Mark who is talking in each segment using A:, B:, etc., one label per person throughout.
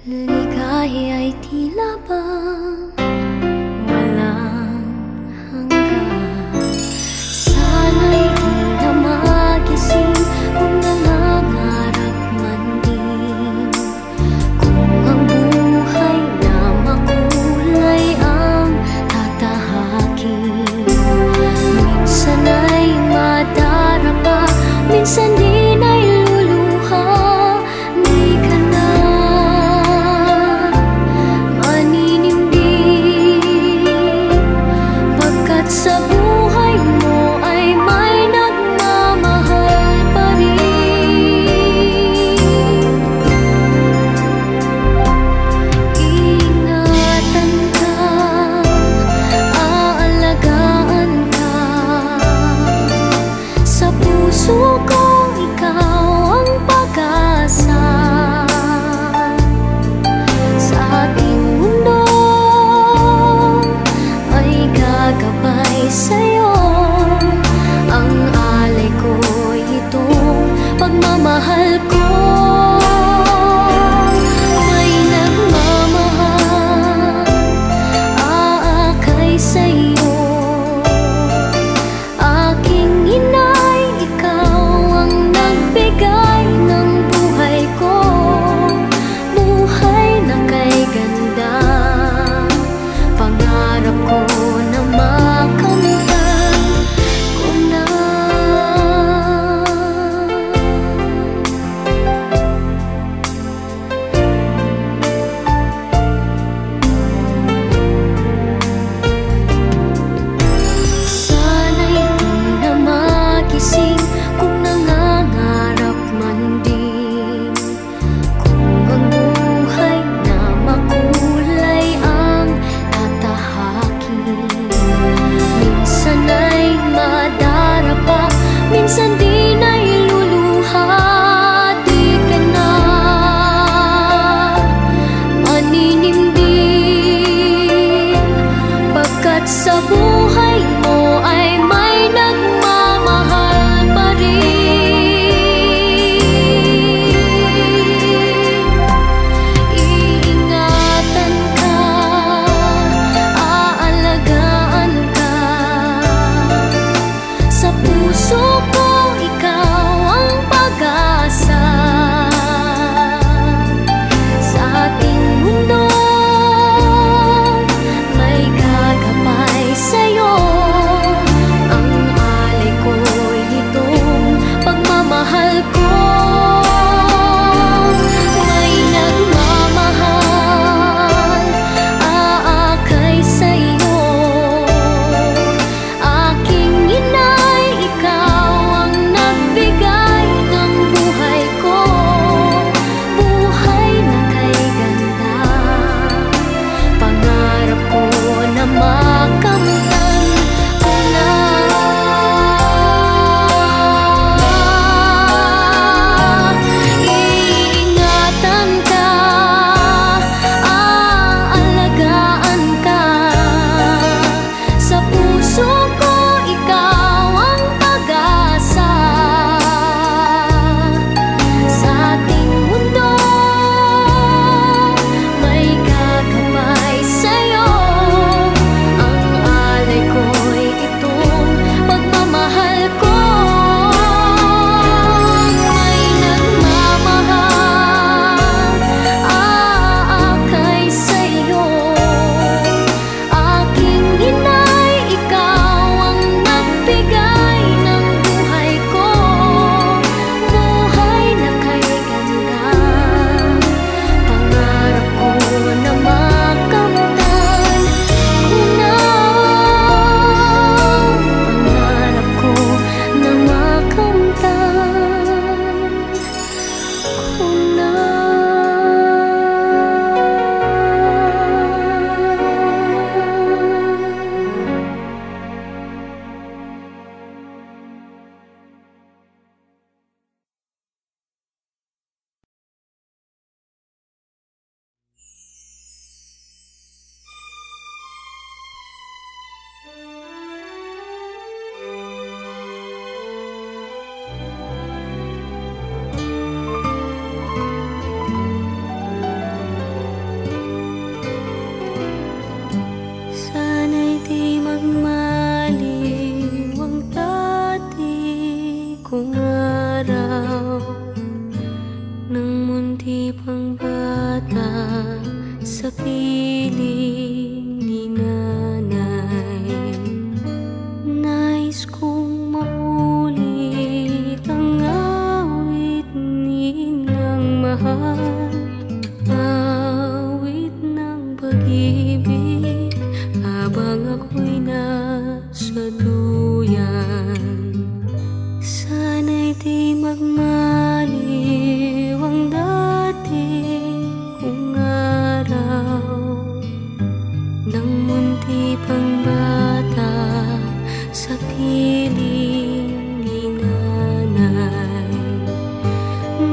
A: Ligaya'y tila bang walang hanggan. Sana'y di na magising kung nangangarap man din. Kung ang buhay na makulay ang tatahakin. Minsan ay madarapa, minsan din ay luluha. Di ka na maninindig. pang bata sa piling ni nanay. Nais kong maulit ang awit ni Inang mahal, awit ng pag-ibig habang ako'y nasa duyan. Sana'y di magmaliw ang dati kong araw nang munti pang bata sa piling ni nanay.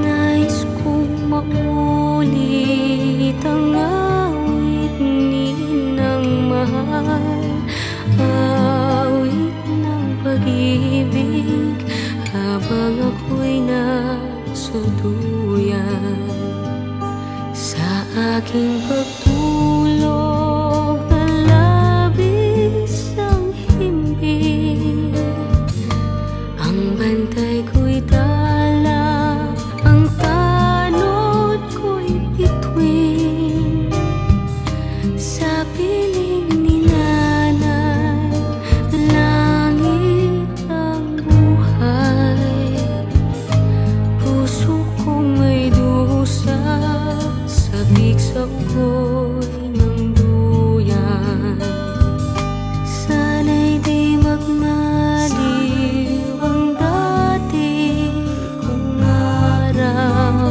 A: Nais kong maulit ang awit ni Inang mahal, awit ng pag-ibig habang ako'y nasa duyan. Sa aking pagtulog na labis ang himbing, ang bantay ko'y tala, ang tanod ko'y bituin. Sa piling ni nanay, langit ang buhay. Puso kong may dusa, sabik sa ugoy ng duyan. Sana'y di magmaliw ang dati kong araw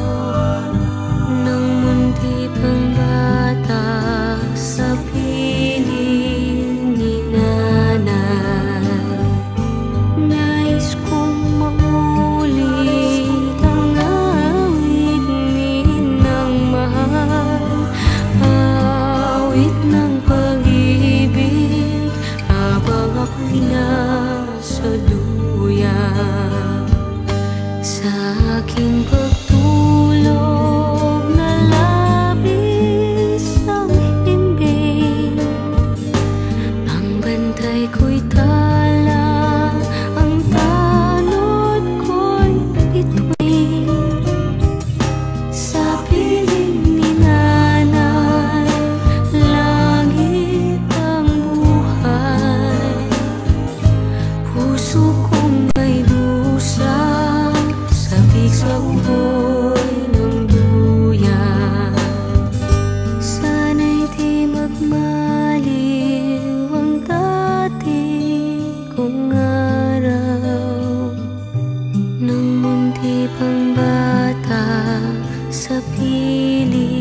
A: nang munti pang bata sa piling ni nanay. Nais kong maulit ang awit ni Inang mahal, awit ng pag-ibig habang ako'y nasa duyan. Sa aking pagtulog na labis ang himbing, ang bantay ko'y tala, ang tanod ko'y bituin. Sa piling ni nanay, langit ang buhay. Puso kong may dusa, sabik sa ugoy ng duyan. Sana'y di magmaliw ang dati kong araw nang munti pang bata sa piling